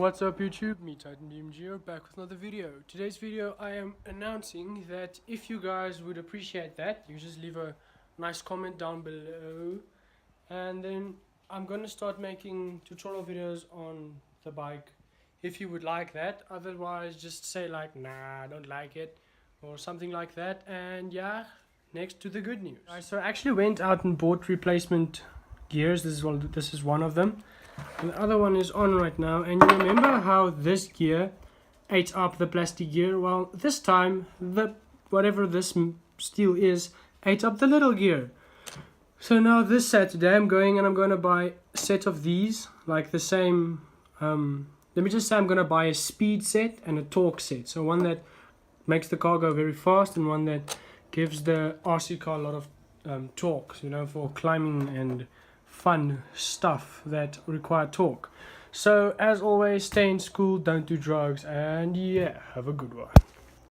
what's up YouTube? Me Titan BMG back with another video. Today's video I am announcing that if you guys would appreciate that, you just leave a nice comment down below, and then I'm gonna start making tutorial videos on the bike if you would like that. Otherwise just say like, nah, I don't like it, or something like that. And yeah, next to the good news. So I actually went out and bought replacement gears. This is one of them. And the other one is on right now, and you remember how this gear ate up the plastic gear? Well, this time whatever this steel is ate up the little gear. So now this Saturday I'm going to buy a set of these, like the same, let me just say I'm going to buy a speed set and a torque set. So one that makes the car go very fast, and one that gives the RC car a lot of torque, you know, for climbing and fun stuff that require torque. So as always, stay in school, don't do drugs, and yeah, have a good one.